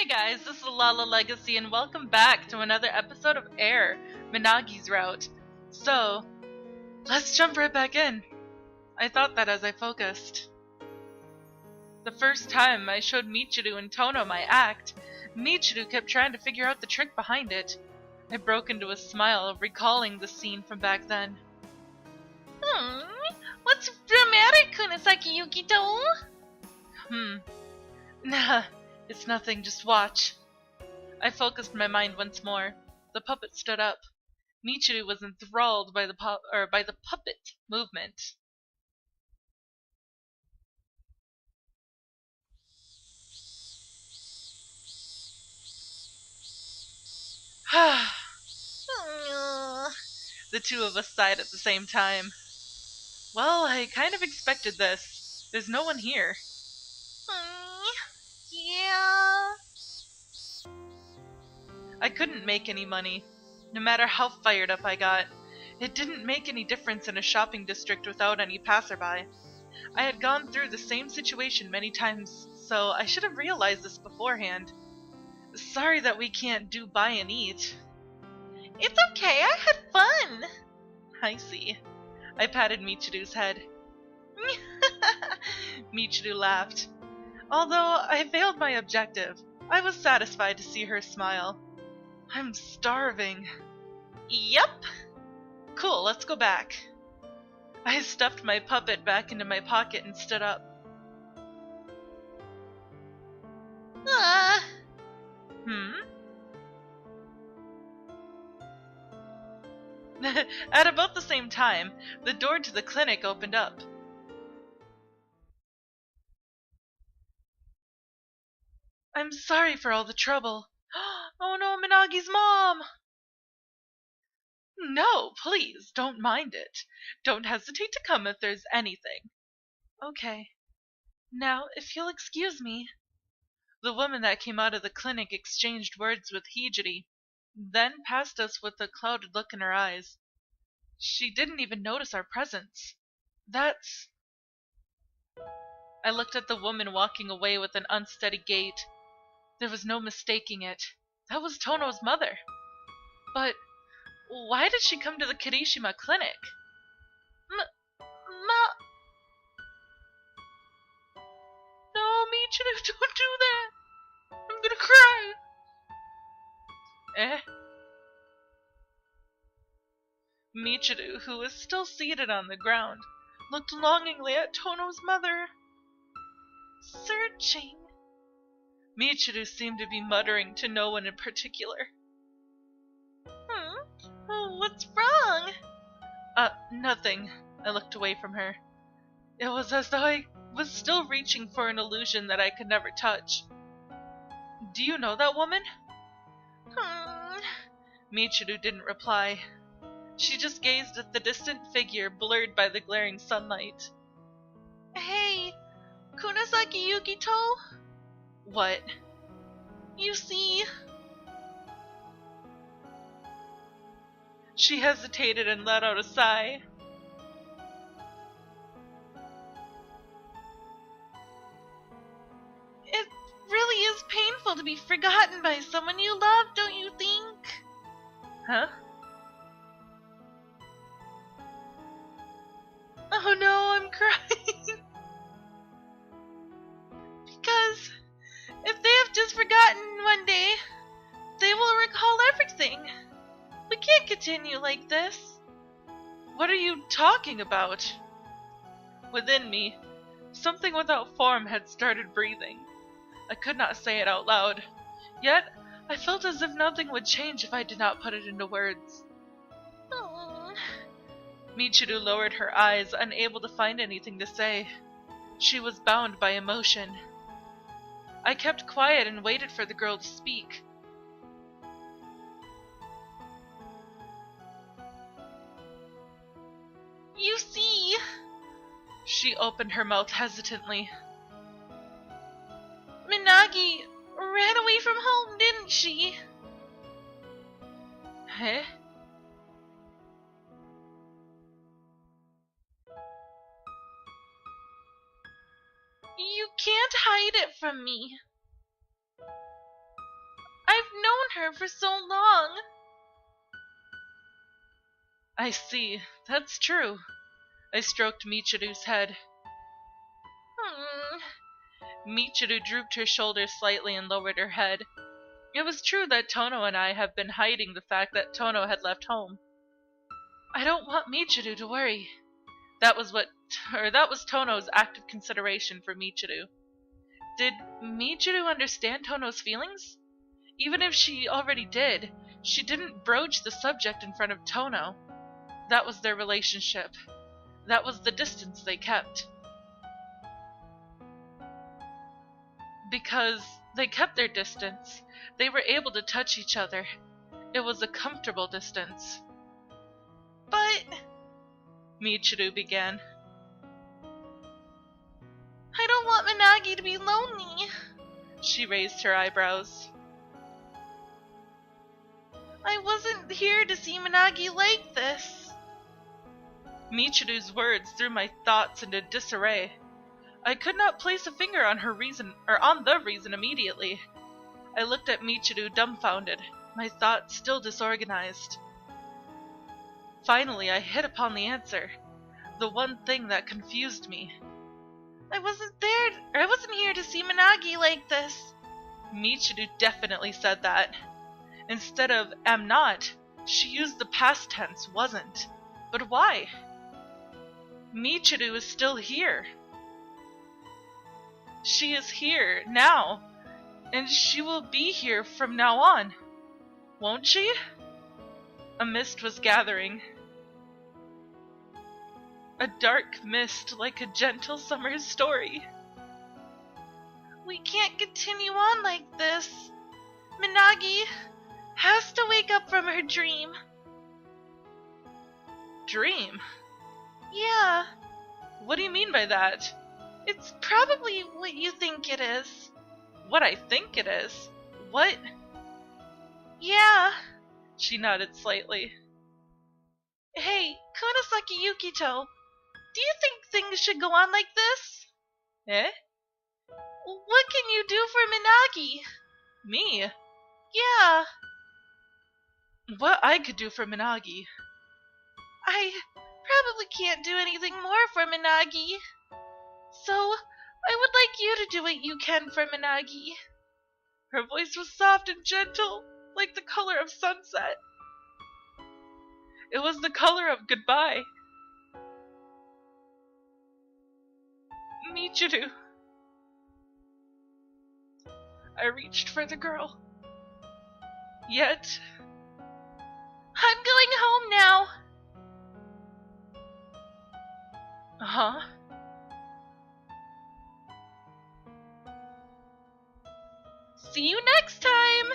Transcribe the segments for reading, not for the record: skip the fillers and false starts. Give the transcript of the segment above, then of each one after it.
Hey guys, this is Lala Legacy and welcome back to another episode of Air, Minagi's route. So, let's jump right back in. I thought that as I focused. The first time I showed Michiru and Tono my act, Michiru kept trying to figure out the trick behind it. I broke into a smile, recalling the scene from back then. What's dramatic, Kunasaki Yukito? Nah, it's nothing, just watch. I focused my mind once more. The puppet stood up. Michiru was enthralled by the puppet movement. The two of us sighed at the same time. Well, I kind of expected this. There's no one here. Yeah. I couldn't make any money, no matter how fired up I got. It didn't make any difference in a shopping district without any passerby. I had gone through the same situation many times, so I should have realized this beforehand. Sorry that we can't do buy and eat. It's okay, I had fun. I see. I patted Michiru's head. Michiru laughed. Although I failed my objective, I was satisfied to see her smile. I'm starving. Yup. Cool, let's go back. I stuffed my puppet back into my pocket and stood up. At about the same time, the door to the clinic opened up. I'm sorry for all the trouble. Oh no, Minagi's mom! No, please, don't mind it. Don't hesitate to come if there's anything. Okay. Now, if you'll excuse me. The woman that came out of the clinic exchanged words with Hijiri, then passed us with a clouded look in her eyes. She didn't even notice our presence. That's... I looked at the woman walking away with an unsteady gait. There was no mistaking it. That was Tono's mother. But why did she come to the Kirishima clinic? No, Michiru, don't do that! I'm gonna cry! Michiru, who was still seated on the ground, looked longingly at Tono's mother. Searching. Michiru seemed to be muttering to no one in particular. Oh, what's wrong? Nothing. I looked away from her. It was as though I was still reaching for an illusion that I could never touch. Do you know that woman? Michiru didn't reply. She just gazed at the distant figure blurred by the glaring sunlight. Hey, Kunasaki Yukito? What? You see... She hesitated and let out a sigh. It really is painful to be forgotten by someone you love, don't you think? Huh? Oh no, I'm crying. Because if they have just forgotten one day, they will recall everything. We can't continue like this. What are you talking about? Within me, something without form had started breathing. I could not say it out loud, yet I felt as if nothing would change if I did not put it into words. Michiru lowered her eyes, unable to find anything to say. She was bound by emotion. I kept quiet and waited for the girl to speak. You see... She opened her mouth hesitantly. Minagi ran away from home, didn't she? Huh? You can't hide it from me. her for so long. I see. That's true. I stroked Michiru's head. Michiru drooped her shoulders slightly and lowered her head. It was true that Tono and I have been hiding the fact that Tono had left home. I don't want Michiru to worry. That was Tono's active consideration for Michiru. Did Michiru understand Tono's feelings? Even if she already did, she didn't broach the subject in front of Tono. That was their relationship. That was the distance they kept. Because they kept their distance, they were able to touch each other. It was a comfortable distance. But... Michiru began. I don't want Minagi to be lonely. She raised her eyebrows. I wasn't here to see Minagi like this. Michiru's words threw my thoughts into disarray. I could not place a finger on the reason immediately. I looked at Michiru dumbfounded, my thoughts still disorganized. Finally, I hit upon the answer, the one thing that confused me. I wasn't here to see Minagi like this. Michiru definitely said that. Instead of am not, she used the past tense wasn't. But why? Michiru is still here. She is here now, and she will be here from now on, won't she? A mist was gathering. A dark mist like a gentle summer's story. We can't continue on like this. Minagi has to wake up from her dream. Dream? Yeah. What do you mean by that? It's probably what you think it is. What I think it is? What? Yeah. She nodded slightly. Hey, Kunisaki Yukito, do you think things should go on like this? Eh? What can you do for Minagi? Me? Yeah. What I could do for Minagi? I probably can't do anything more for Minagi. So, I would like you to do what you can for Minagi. Her voice was soft and gentle, like the color of sunset. It was the color of goodbye. Michiru. I reached for the girl. Yet... I'm going home now. Huh? See you next time!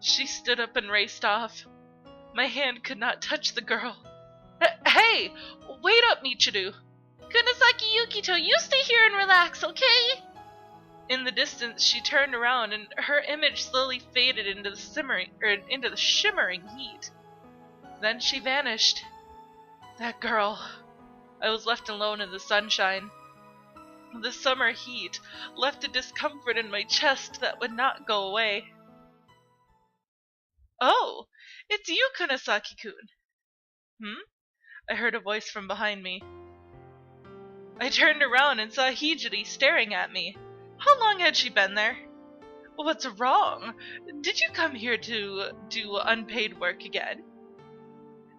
She stood up and raced off. My hand could not touch the girl. Hey! Wait up, Michiru! Kunisaki Yukito, you stay here and relax, okay? In the distance, she turned around and her image slowly faded into the shimmering heat. Then she vanished. That girl. I was left alone in the sunshine. The summer heat left a discomfort in my chest that would not go away. Oh, it's you, Kunisaki-kun. I heard a voice from behind me. I turned around and saw Hijiri staring at me. How long had she been there? What's wrong? Did you come here to do unpaid work again?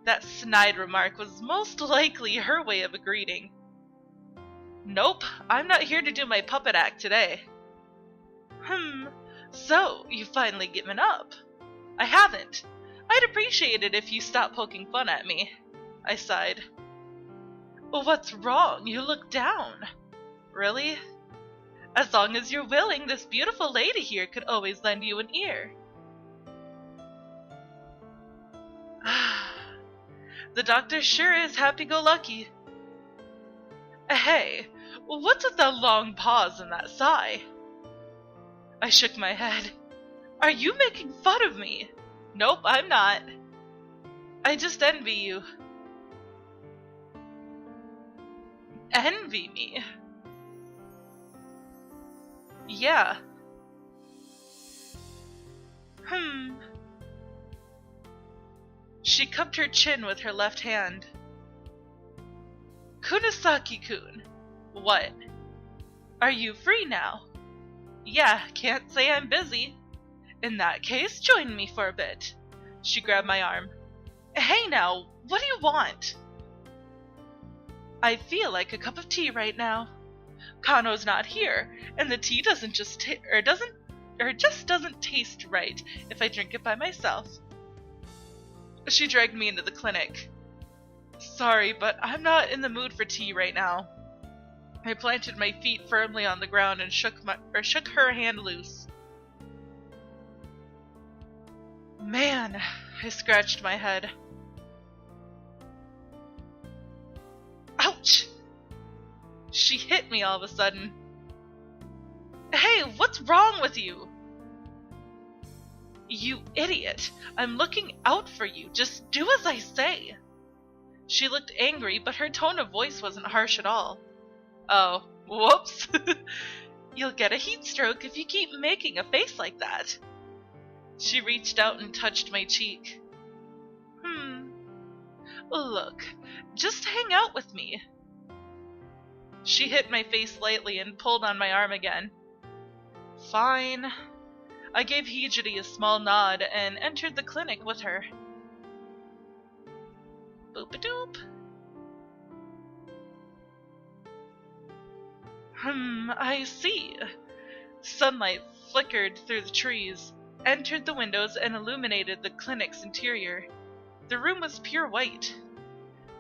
That snide remark was most likely her way of a greeting. Nope, I'm not here to do my puppet act today. So, you've finally given up. I haven't. I'd appreciate it if you stopped poking fun at me. I sighed. What's wrong? You look down. Really? As long as you're willing, this beautiful lady here could always lend you an ear. The doctor sure is happy-go-lucky. Hey, what's with that long pause and that sigh? I shook my head. Are you making fun of me? Nope, I'm not. I just envy you. Envy me? Yeah. She cupped her chin with her left hand. Kunisaki-kun. What? Are you free now? Yeah, can't say I'm busy. In that case, join me for a bit. She grabbed my arm. Hey now, what do you want? I feel like a cup of tea right now. Kano's not here, and the tea doesn't just doesn't taste right if I drink it by myself. She dragged me into the clinic. Sorry, but I'm not in the mood for tea right now. I planted my feet firmly on the ground and shook her hand loose. Man, I scratched my head. Ouch! She hit me all of a sudden. Hey, what's wrong with you? You idiot! I'm looking out for you. Just do as I say. She looked angry, but her tone of voice wasn't harsh at all. Oh, whoops. You'll get a heat stroke if you keep making a face like that. She reached out and touched my cheek. Look, just hang out with me. She hit my face lightly and pulled on my arm again. Fine. I gave Hijiri a small nod and entered the clinic with her. Boop-a-doop. I see. Sunlight flickered through the trees, entered the windows, and illuminated the clinic's interior. The room was pure white.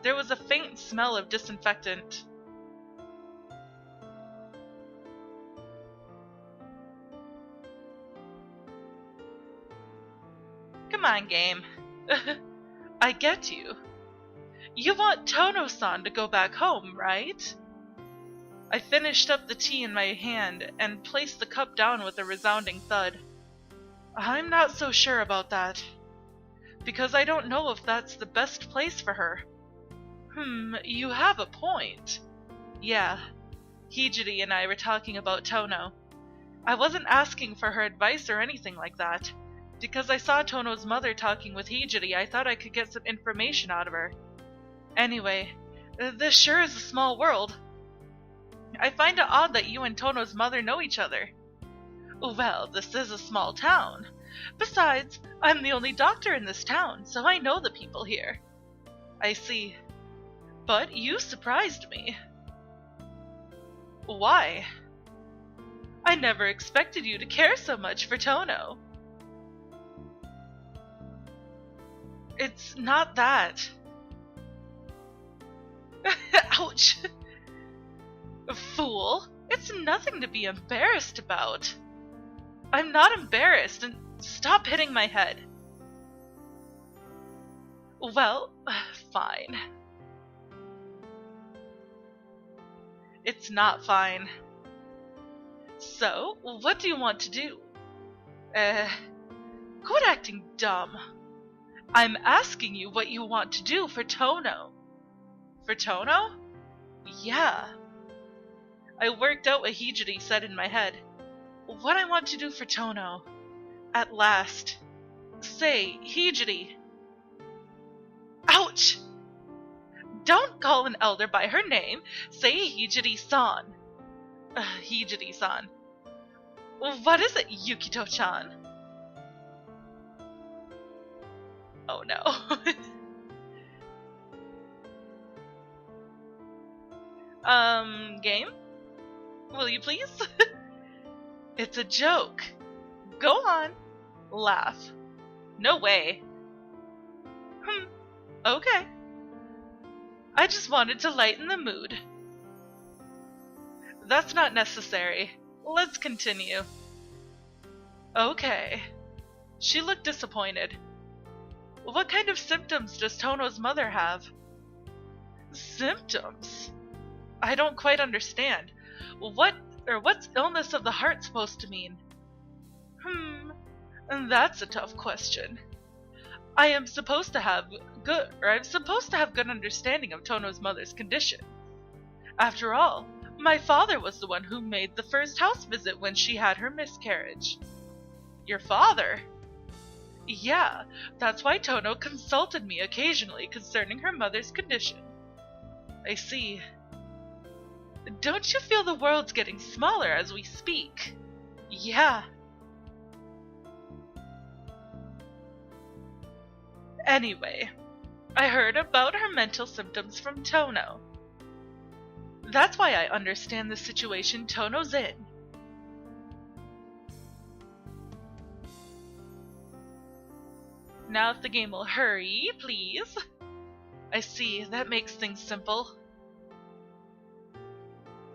There was a faint smell of disinfectant. Come on, game. I get you. You want Tono-san to go back home, right? I finished up the tea in my hand and placed the cup down with a resounding thud. I'm not so sure about that, because I don't know if that's the best place for her. You have a point. Yeah, Hijiri and I were talking about Tono. I wasn't asking for her advice or anything like that. Because I saw Tono's mother talking with Hijiri, I thought I could get some information out of her. Anyway, this sure is a small world. I find it odd that you and Tono's mother know each other. Well, this is a small town. Besides, I'm the only doctor in this town, so I know the people here. I see. But you surprised me. Why? I never expected you to care so much for Tono. It's not that. Ouch! Fool! It's nothing to be embarrassed about. I'm not embarrassed, and stop hitting my head. Well, fine. It's not fine. So, what do you want to do? Quit acting dumb. I'm asking you what you want to do for Tono. For Tono? Yeah. I worked out what Hijiri said in my head. What I want to do for Tono. At last. Say, Hijiri. Ouch! Don't call an elder by her name. Say Hijiri-san. Hijiri-san. What is it, Yukito-chan? Oh no. Game? Will you please? It's a joke. Go on. Laugh. No way. Okay. I just wanted to lighten the mood. That's not necessary. Let's continue. Okay. She looked disappointed. What kind of symptoms does Tono's mother have? Symptoms? I don't quite understand. What's illness of the heart supposed to mean? That's a tough question. I'm supposed to have good understanding of Tono's mother's condition. After all, my father was the one who made the first house visit when she had her miscarriage. Your father? Yeah, that's why Tono consulted me occasionally concerning her mother's condition. I see. Don't you feel the world's getting smaller as we speak? Yeah. Anyway, I heard about her mental symptoms from Tono. That's why I understand the situation Tono's in. Now if the game will hurry, please. I see, that makes things simple.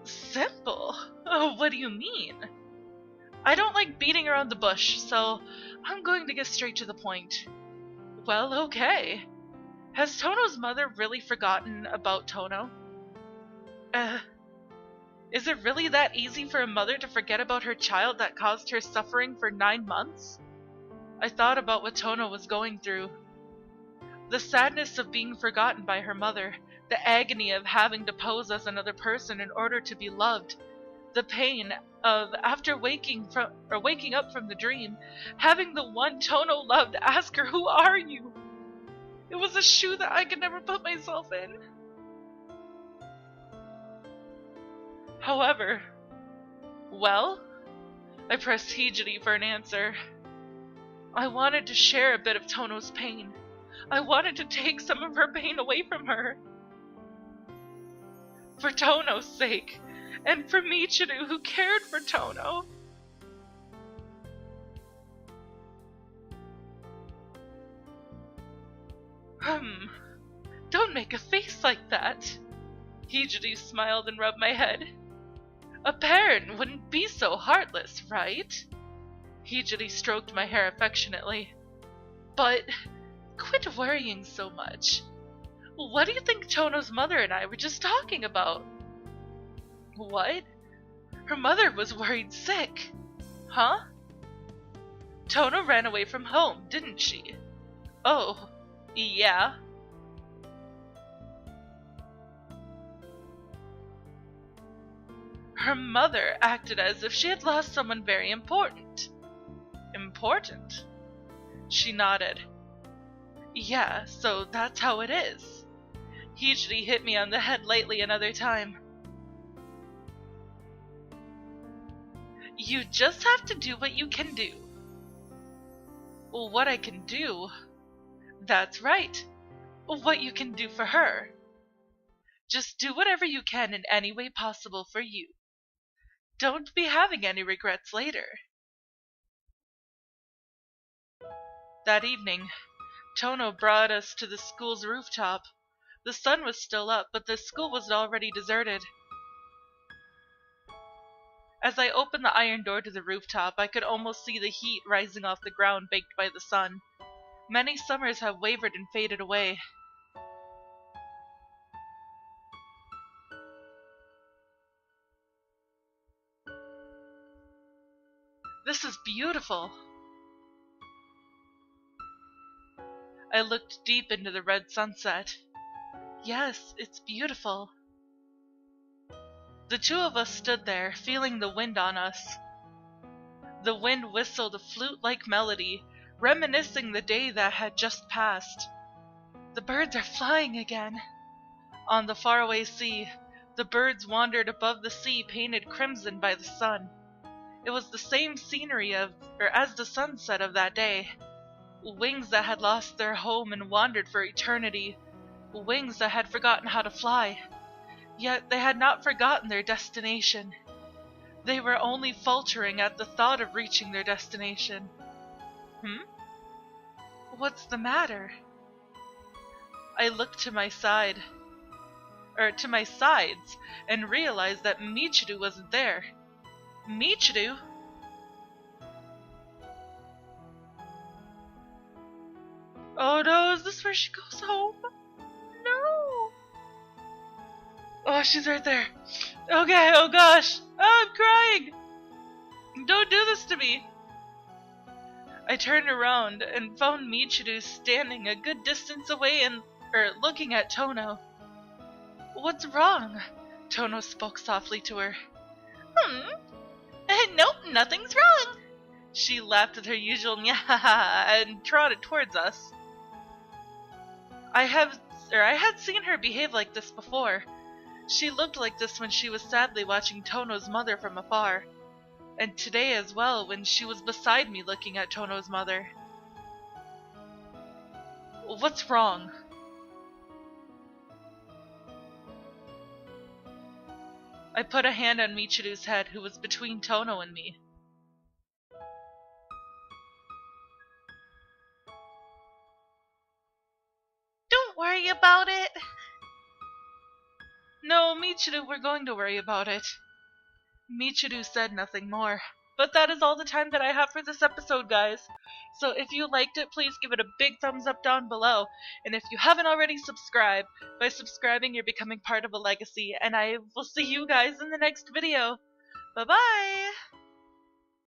Simple? Oh, what do you mean? I don't like beating around the bush, so I'm going to get straight to the point. Well, okay. Has Tono's mother really forgotten about Tono? Is it really that easy for a mother to forget about her child that caused her suffering for 9 months? I thought about what Tono was going through. The sadness of being forgotten by her mother, the agony of having to pose as another person in order to be loved, the pain of, after waking up from the dream, having the one Tono loved ask her, "Who are you?" It was a shoe that I could never put myself in. However, well, I pressed Hijiri for an answer. I wanted to share a bit of Tono's pain. I wanted to take some of her pain away from her. For Tono's sake, and for Michiru, who cared for Tono. Don't make a face like that. Hijiri smiled and rubbed my head. A parent wouldn't be so heartless, right? Hijiri stroked my hair affectionately. But quit worrying so much. What do you think Tono's mother and I were just talking about? What? Her mother was worried sick. Huh? Tono ran away from home, didn't she? Oh, yeah. Her mother acted as if she had lost someone very important. Important? She nodded. Yeah, so that's how it is. Hijiri hit me on the head lightly another time. You just have to do what you can do. Well, what I can do? That's right. What you can do for her. Just do whatever you can in any way possible for you. Don't be having any regrets later. That evening, Tono brought us to the school's rooftop. The sun was still up, but the school was already deserted. As I opened the iron door to the rooftop, I could almost see the heat rising off the ground baked by the sun. Many summers have wavered and faded away. This is beautiful. I looked deep into the red sunset. Yes, it's beautiful. The two of us stood there, feeling the wind on us. The wind whistled a flute-like melody, reminiscing the day that had just passed. The birds are flying again. On the faraway sea, the birds wandered above the sea painted crimson by the sun. It was the same scenery as the sunset of that day. Wings that had lost their home and wandered for eternity. Wings that had forgotten how to fly. Yet they had not forgotten their destination. They were only faltering at the thought of reaching their destination. What's the matter? I looked to my sides, and realized that Michiru wasn't there. Michiru? Oh no, is this where she goes home? No! Oh, she's right there. Okay, oh gosh. Oh, I'm crying! Don't do this to me! I turned around and found Michiru standing a good distance away and looking at Tono. What's wrong? Tono spoke softly to her. Nope, nothing's wrong. She laughed with her usual "Nyahaha" and trotted towards us. I had seen her behave like this before. She looked like this when she was sadly watching Tono's mother from afar. And today as well, when she was beside me looking at Tono's mother. What's wrong? I put a hand on Michiru's head, who was between Tono and me. Don't worry about it. No, Michiru, we're going to worry about it. Michiru said nothing more. But that is all the time that I have for this episode, guys. So if you liked it, please give it a big thumbs up down below. And if you haven't already subscribed, by subscribing you're becoming part of a legacy. And I will see you guys in the next video. Bye-bye!